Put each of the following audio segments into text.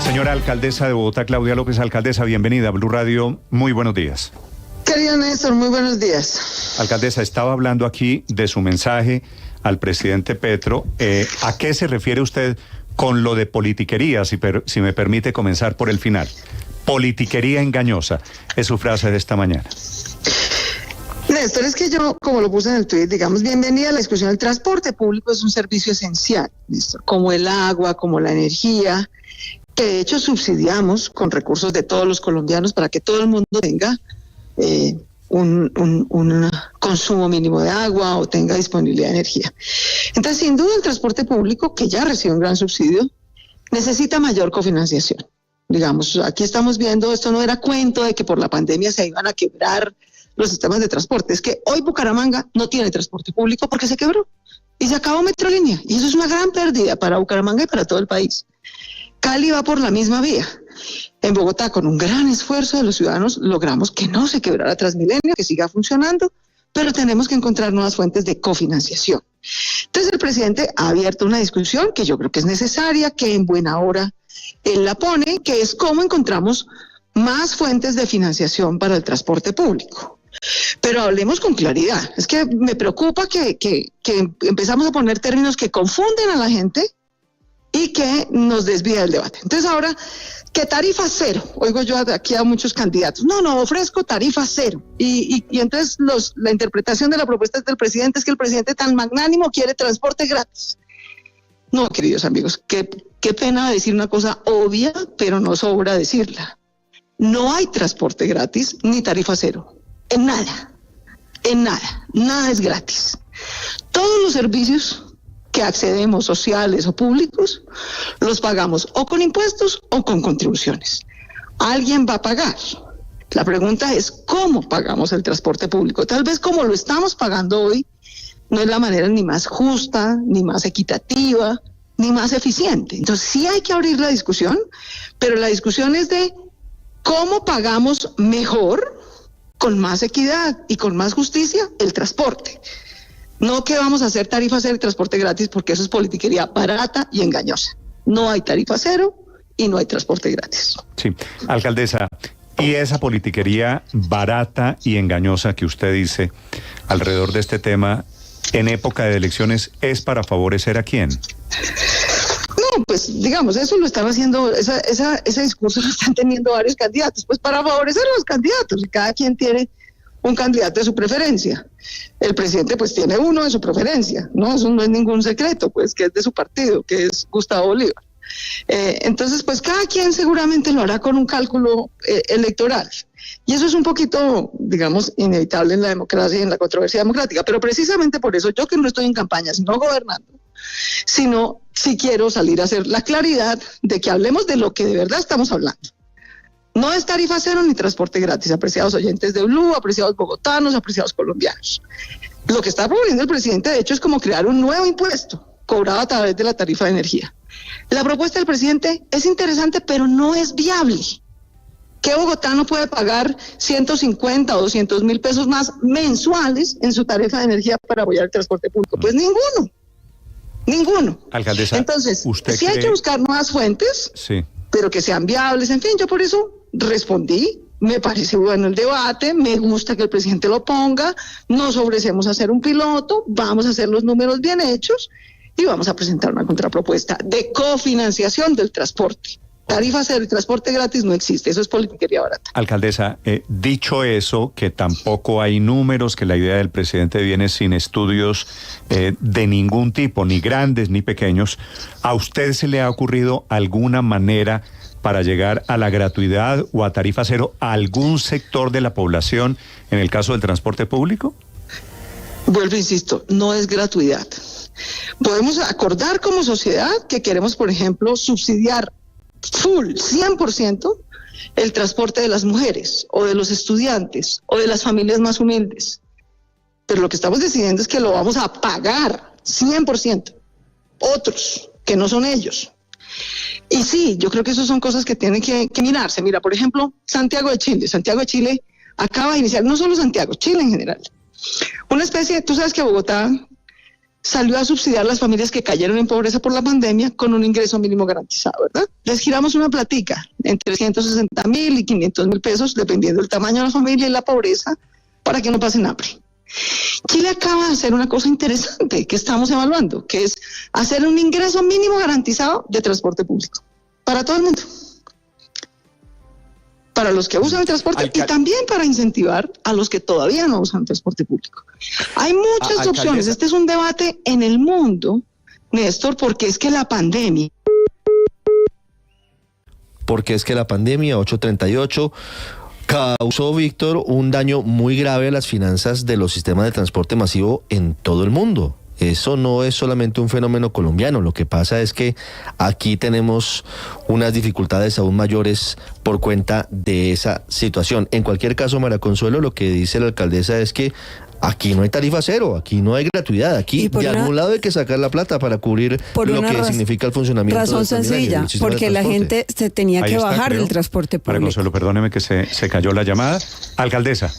Señora alcaldesa de Bogotá, Claudia López, alcaldesa, bienvenida a Blue Radio. Muy buenos días. Querido Néstor, muy buenos días. Alcaldesa, estaba hablando aquí de su mensaje al presidente Petro. ¿A qué se refiere usted con lo de politiquería? Si me permite comenzar por el final. Politiquería engañosa, es su frase de esta mañana. Néstor, es que yo, como lo puse en el tuit, digamos, bienvenida a la discusión. El transporte público es un servicio esencial, Néstor, como el agua, como la energía, que de hecho subsidiamos con recursos de todos los colombianos para que todo el mundo tenga un consumo mínimo de agua o tenga disponibilidad de energía. Entonces, sin duda, el transporte público, que ya recibe un gran subsidio, necesita mayor cofinanciación. Digamos, aquí estamos viendo, esto no era cuento de que por la pandemia se iban a quebrar los sistemas de transporte. Es que hoy Bucaramanga no tiene transporte público porque se quebró y se acabó Metrolínea. Y eso es una gran pérdida para Bucaramanga y para todo el país. Cali va por la misma vía. En Bogotá, con un gran esfuerzo de los ciudadanos, logramos que no se quebrara Transmilenio, que siga funcionando, pero tenemos que encontrar nuevas fuentes de cofinanciación. Entonces el presidente ha abierto una discusión que yo creo que es necesaria, que en buena hora él la pone, que es cómo encontramos más fuentes de financiación para el transporte público. Pero hablemos con claridad. Es que me preocupa que empezamos a poner términos que confunden a la gente y que nos desvía del debate. Entonces ahora, ¿qué tarifa cero? Oigo yo aquí a muchos candidatos. No, ofrezco tarifa cero. Y entonces la interpretación de la propuesta del presidente es que el presidente tan magnánimo quiere transporte gratis. No, queridos amigos, qué pena decir una cosa obvia, pero no sobra decirla. No hay transporte gratis ni tarifa cero. En nada es gratis. Todos los servicios que accedemos, sociales o públicos, los pagamos o con impuestos o con contribuciones. Alguien va a pagar. La pregunta es ¿cómo pagamos el transporte público? Tal vez como lo estamos pagando hoy, no es la manera ni más justa, ni más equitativa, ni más eficiente. Entonces sí hay que abrir la discusión, pero la discusión es de cómo pagamos mejor, con más equidad y con más justicia, el transporte. No que vamos a hacer tarifa cero y transporte gratis, porque eso es politiquería barata y engañosa. No hay tarifa cero y no hay transporte gratis. Sí, alcaldesa, y esa politiquería barata y engañosa que usted dice alrededor de este tema en época de elecciones, ¿es para favorecer a quién? No, pues digamos, eso lo están haciendo, ese discurso lo están teniendo varios candidatos, pues para favorecer a los candidatos, y cada quien tiene un candidato de su preferencia. El presidente pues tiene uno de su preferencia, ¿no? Eso no es ningún secreto, pues que es de su partido, que es Gustavo Bolívar. Entonces pues cada quien seguramente lo hará con un cálculo electoral. Y eso es un poquito, digamos, inevitable en la democracia y en la controversia democrática. Pero precisamente por eso, yo que no estoy en campaña, sino gobernando, sino si quiero salir a hacer la claridad de que hablemos de lo que de verdad estamos hablando. No es tarifa cero ni transporte gratis, apreciados oyentes de Blue, apreciados bogotanos, apreciados colombianos. Lo que está proponiendo el presidente, de hecho, es como crear un nuevo impuesto cobrado a través de la tarifa de energía. La propuesta del presidente es interesante, pero no es viable. ¿Qué bogotano puede pagar 150 o 200 mil pesos más mensuales en su tarifa de energía para apoyar el transporte público? Pues ninguno. Alcaldesa, entonces, ¿usted sí hay que buscar nuevas fuentes, sí, pero que sean viables. En fin, yo por eso respondí. Me parece bueno el debate, me gusta que el presidente lo ponga, nos ofrecemos a hacer un piloto, vamos a hacer los números bien hechos y vamos a presentar una contrapropuesta de cofinanciación del transporte. Tarifa cero y transporte gratis no existe, eso es politiquería barata. Alcaldesa, dicho eso, que tampoco hay números, que la idea del presidente viene sin estudios de ningún tipo, ni grandes ni pequeños, ¿a usted se le ha ocurrido alguna manera para llegar a la gratuidad o a tarifa cero a algún sector de la población en el caso del transporte público? Vuelvo, insisto, no es gratuidad. Podemos acordar como sociedad que queremos, por ejemplo, subsidiar full, 100%, el transporte de las mujeres o de los estudiantes o de las familias más humildes. Pero lo que estamos decidiendo es que lo vamos a pagar 100%. Otros, que no son ellos. Y sí, yo creo que esas son cosas que tienen que mirarse. Mira, por ejemplo, Santiago de Chile. Santiago de Chile acaba de iniciar, no solo Santiago, Chile en general, una especie, tú sabes que Bogotá salió a subsidiar a las familias que cayeron en pobreza por la pandemia con un ingreso mínimo garantizado, ¿verdad? Les giramos una platica entre 160.000 y 500.000 pesos, dependiendo del tamaño de la familia y la pobreza, para que no pasen hambre. Chile acaba de hacer una cosa interesante que estamos evaluando, que es hacer un ingreso mínimo garantizado de transporte público para todo el mundo. Para los que usan el transporte y también para incentivar a los que todavía no usan transporte público. Hay muchas opciones. Este es un debate en el mundo, Néstor, porque es que la pandemia... Porque es que la pandemia 838 causó, Víctor, un daño muy grave a las finanzas de los sistemas de transporte masivo en todo el mundo. Eso no es solamente un fenómeno colombiano, lo que pasa es que aquí tenemos unas dificultades aún mayores por cuenta de esa situación. En cualquier caso, María Consuelo, lo que dice la alcaldesa es que aquí no hay tarifa cero, aquí no hay gratuidad, aquí de algún lado hay que sacar la plata para cubrir lo que significa el funcionamiento. Razón sencilla, porque la gente se tenía que bajar del transporte público. María Consuelo, perdóneme que se cayó la llamada. Alcaldesa.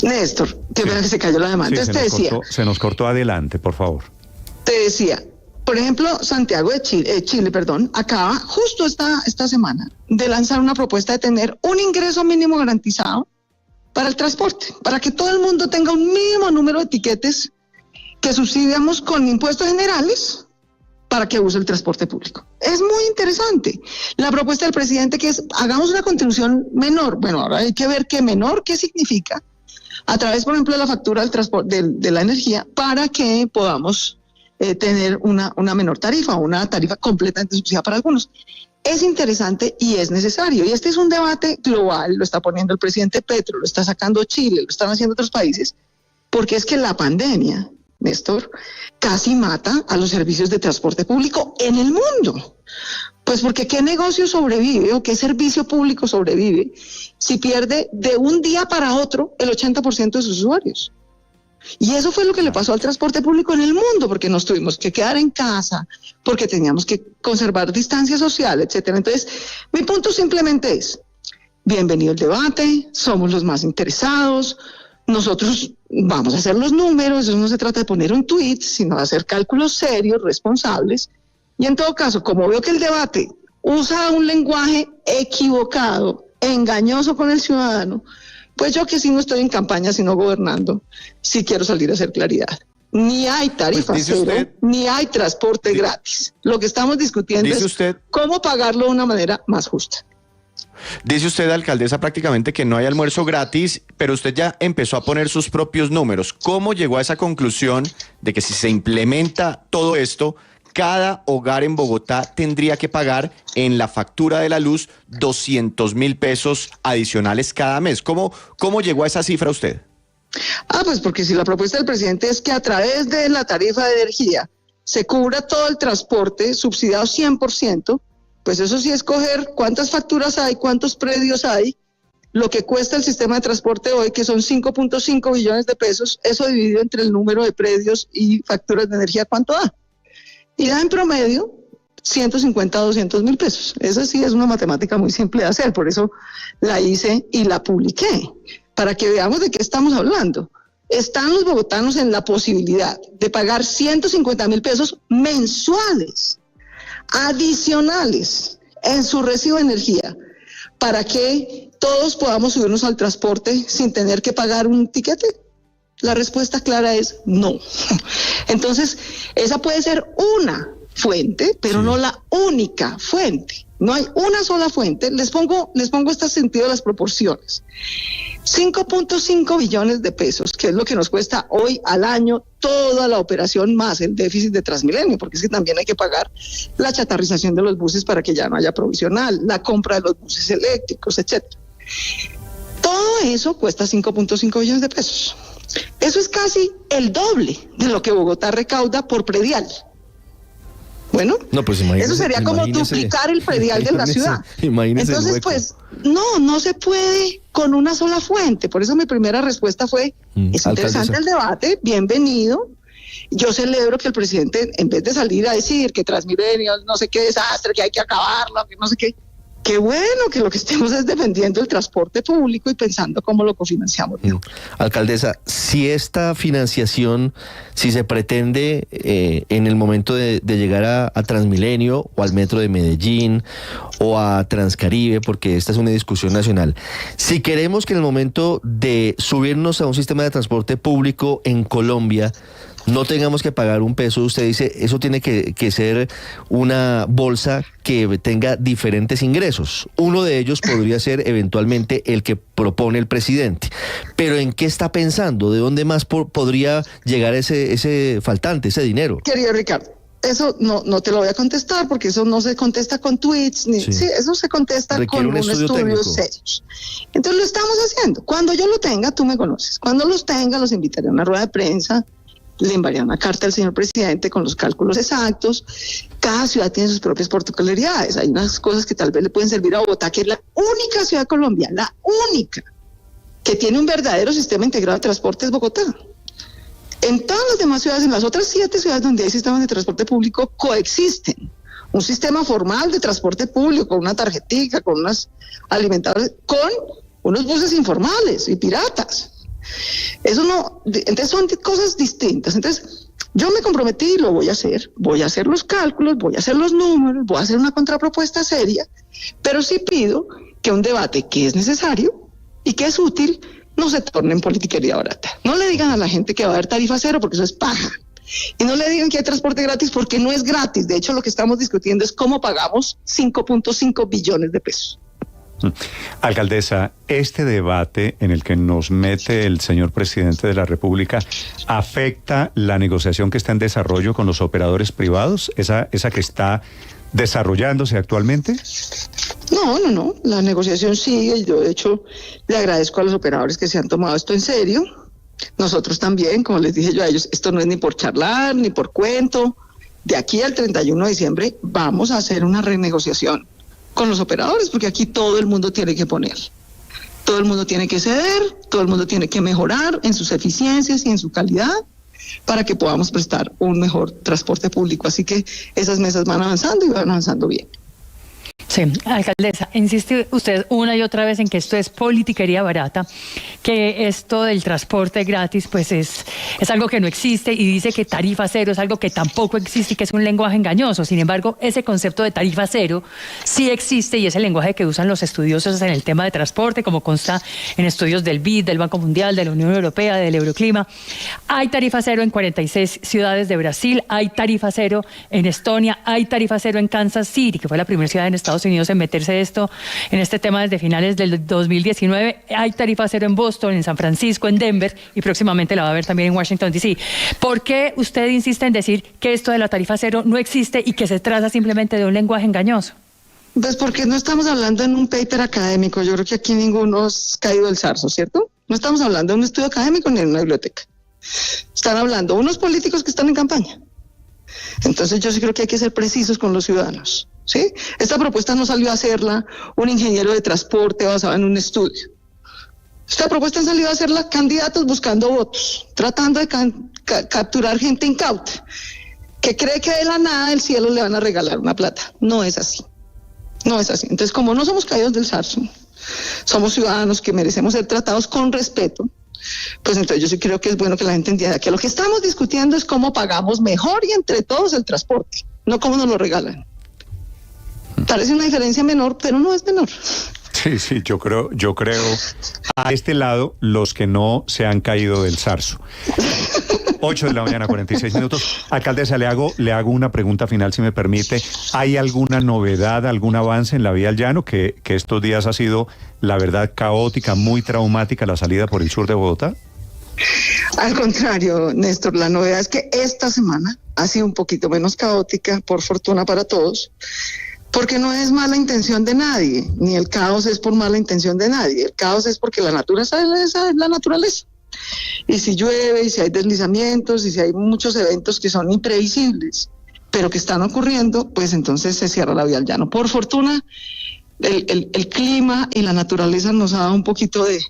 Néstor, qué pena que se cayó la demanda. Sí, se nos cortó adelante, por favor. Te decía, por ejemplo, Santiago de Chile, acaba justo esta semana de lanzar una propuesta de tener un ingreso mínimo garantizado para el transporte, para que todo el mundo tenga un mínimo número de tiquetes que subsidiamos con impuestos generales para que use el transporte público. Es muy interesante. La propuesta del presidente que es, hagamos una contribución menor. Bueno, ahora hay que ver qué menor, qué significa, a través, por ejemplo, de la factura del transporte de la energía, para que podamos tener una menor tarifa, una tarifa completamente subsidiada para algunos. Es interesante y es necesario. Y este es un debate global, lo está poniendo el presidente Petro, lo está sacando Chile, lo están haciendo otros países, porque es que la pandemia, Néstor, casi mata a los servicios de transporte público en el mundo. Pues porque ¿qué negocio sobrevive o qué servicio público sobrevive si pierde de un día para otro el 80% de sus usuarios? Y eso fue lo que le pasó al transporte público en el mundo, porque nos tuvimos que quedar en casa, porque teníamos que conservar distancia social, etcétera. Entonces, mi punto simplemente es, bienvenido el debate, somos los más interesados, nosotros vamos a hacer los números, eso no se trata de poner un tuit, sino de hacer cálculos serios, responsables. Y en todo caso, como veo que el debate usa un lenguaje equivocado, engañoso con el ciudadano, pues yo que sí no estoy en campaña, sino gobernando, sí quiero salir a hacer claridad. Ni hay tarifa cero, ni hay transporte gratis. Lo que estamos discutiendo es cómo pagarlo de una manera más justa. Dice usted, alcaldesa, prácticamente que no hay almuerzo gratis, pero usted ya empezó a poner sus propios números. ¿Cómo llegó a esa conclusión de que si se implementa todo esto, cada hogar en Bogotá tendría que pagar en la factura de la luz 200.000 pesos adicionales cada mes? ¿Cómo llegó a esa cifra usted? Pues porque si la propuesta del presidente es que a través de la tarifa de energía se cubra todo el transporte subsidiado 100%, pues eso sí es coger cuántas facturas hay, cuántos predios hay, lo que cuesta el sistema de transporte hoy, que son 5.5 billones de pesos, eso dividido entre el número de predios y facturas de energía, ¿cuánto da? Y da en promedio 150 a 200.000 pesos. Esa sí es una matemática muy simple de hacer, por eso la hice y la publiqué, para que veamos de qué estamos hablando. Están los bogotanos en la posibilidad de pagar 150.000 pesos mensuales, adicionales, en su recibo de energía, para que todos podamos subirnos al transporte sin tener que pagar un tiquete. La respuesta clara es no. Entonces, esa puede ser una fuente, pero no la única fuente. No hay una sola fuente. Les pongo este sentido de las proporciones. 5.5 billones de pesos, que es lo que nos cuesta hoy al año toda la operación más el déficit de Transmilenio, porque es que también hay que pagar la chatarrización de los buses para que ya no haya provisional, la compra de los buses eléctricos, etcétera. Todo eso cuesta 5.5 billones de pesos. Eso es casi el doble de lo que Bogotá recauda por predial. Bueno, pues eso sería como duplicar el predial de la ciudad. Entonces, pues, no se puede con una sola fuente. Por eso mi primera respuesta fue, es interesante el debate, bienvenido. Yo celebro que el presidente, en vez de salir a decir que Transmilenio, no sé qué desastre, que hay que acabarlo, que no sé qué, qué bueno que lo que estemos es defendiendo el transporte público y pensando cómo lo cofinanciamos. Alcaldesa, si esta financiación, si se pretende en el momento de llegar a Transmilenio o al Metro de Medellín o a Transcaribe, porque esta es una discusión nacional, si queremos que en el momento de subirnos a un sistema de transporte público en Colombia no tengamos que pagar un peso, usted dice, eso tiene que ser una bolsa que tenga diferentes ingresos. Uno de ellos podría ser eventualmente el que propone el presidente. Pero ¿en qué está pensando? ¿De dónde más podría llegar ese faltante, ese dinero? Querido Ricardo, eso no te lo voy a contestar porque eso no se contesta con tweets, eso se contesta con un estudio serio. Entonces lo estamos haciendo. Cuando yo lo tenga, tú me conoces. Cuando los tenga, los invitaré a una rueda de prensa. Le enviaría una carta al señor presidente con los cálculos exactos. Cada ciudad tiene sus propias particularidades. Hay unas cosas que tal vez le pueden servir a Bogotá, que es la única ciudad de Colombia, la única, que tiene un verdadero sistema integrado de transporte es Bogotá. En todas las demás ciudades, en las otras 7 ciudades donde hay sistemas de transporte público, coexisten. Un sistema formal de transporte público, con una tarjetica, con unas alimentadoras, con unos buses informales y piratas. Eso no, entonces son cosas distintas. Entonces yo me comprometí y lo voy a hacer los cálculos, voy a hacer los números, voy a hacer una contrapropuesta seria, pero sí pido que un debate que es necesario y que es útil no se torne en politiquería barata. No le digan a la gente que va a haber tarifa cero porque eso es paja, y no le digan que hay transporte gratis porque no es gratis. De hecho, lo que estamos discutiendo es cómo pagamos 5.5 billones de pesos. Alcaldesa, este debate en el que nos mete el señor presidente de la República, ¿afecta la negociación que está en desarrollo con los operadores privados? ¿Esa que está desarrollándose actualmente? No, la negociación sigue. Yo, de hecho, le agradezco a los operadores que se han tomado esto en serio. Nosotros también, como les dije yo a ellos, esto no es ni por charlar, ni por cuento. De aquí al 31 de diciembre vamos a hacer una renegociación con los operadores, porque aquí todo el mundo tiene que poner, todo el mundo tiene que ceder, todo el mundo tiene que mejorar en sus eficiencias y en su calidad para que podamos prestar un mejor transporte público. Así que esas mesas van avanzando y van avanzando bien. Sí, alcaldesa, insiste usted una y otra vez en que esto es politiquería barata, que esto del transporte gratis pues es algo que no existe, y dice que tarifa cero es algo que tampoco existe y que es un lenguaje engañoso. Sin embargo, ese concepto de tarifa cero sí existe y es el lenguaje que usan los estudiosos en el tema de transporte, como consta en estudios del BID, del Banco Mundial, de la Unión Europea, del Euroclima. Hay tarifa cero en 46 ciudades de Brasil, hay tarifa cero en Estonia, hay tarifa cero en Kansas City, que fue la primera ciudad en Estados Unidos en meterse en este tema desde finales del 2019. Hay tarifa cero en Boston, en San Francisco, en Denver, y próximamente la va a haber también en Washington, D.C. ¿Por qué usted insiste en decir que esto de la tarifa cero no existe y que se trata simplemente de un lenguaje engañoso? Pues porque no estamos hablando en un paper académico. Yo creo que aquí ninguno ha caído del zarzo, ¿cierto? No estamos hablando de un estudio académico ni en una biblioteca. Están hablando unos políticos que están en campaña. Entonces yo sí creo que hay que ser precisos con los ciudadanos, ¿sí? Esta propuesta no salió a hacerla un ingeniero de transporte basado en un estudio. Esta propuesta han salido a hacerla candidatos buscando votos, tratando de capturar gente incauta, que cree que de la nada del cielo le van a regalar una plata. No es así. No es así. Entonces, como no somos caídos del zarzo, somos ciudadanos que merecemos ser tratados con respeto, pues entonces yo sí creo que es bueno que la gente entienda que lo que estamos discutiendo es cómo pagamos mejor y entre todos el transporte, no cómo nos lo regalan. Parece una diferencia menor, pero no es menor. Sí, yo creo a este lado los que no se han caído del zarzo. 8 de la mañana, 46 minutos. Alcaldesa, le hago una pregunta final, si me permite. ¿Hay alguna novedad, algún avance en la vía al llano? Que estos días ha sido, la verdad, caótica, muy traumática la salida por el sur de Bogotá. Al contrario, Néstor, la novedad es que esta semana ha sido un poquito menos caótica, por fortuna para todos, porque no es mala intención de nadie, ni el caos es por mala intención de nadie. El caos es porque la naturaleza es la naturaleza. Y si llueve, y si hay deslizamientos, y si hay muchos eventos que son imprevisibles, pero que están ocurriendo, pues entonces se cierra la vía al llano. Por fortuna, el clima y la naturaleza nos ha dado un poquito de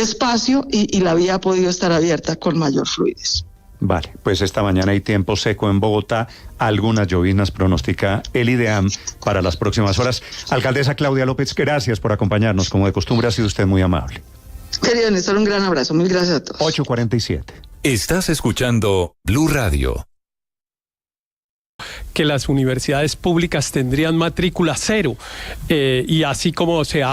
espacio y la vía ha podido estar abierta con mayor fluidez. Vale, pues esta mañana hay tiempo seco en Bogotá, algunas lloviznas pronostica el IDEAM para las próximas horas. Alcaldesa Claudia López, gracias por acompañarnos, como de costumbre ha sido usted muy amable. Querido Néstor, un gran abrazo, mil gracias a todos. 8:47. Estás escuchando Blue Radio. Que las universidades públicas tendrían matrícula cero, y así como se ha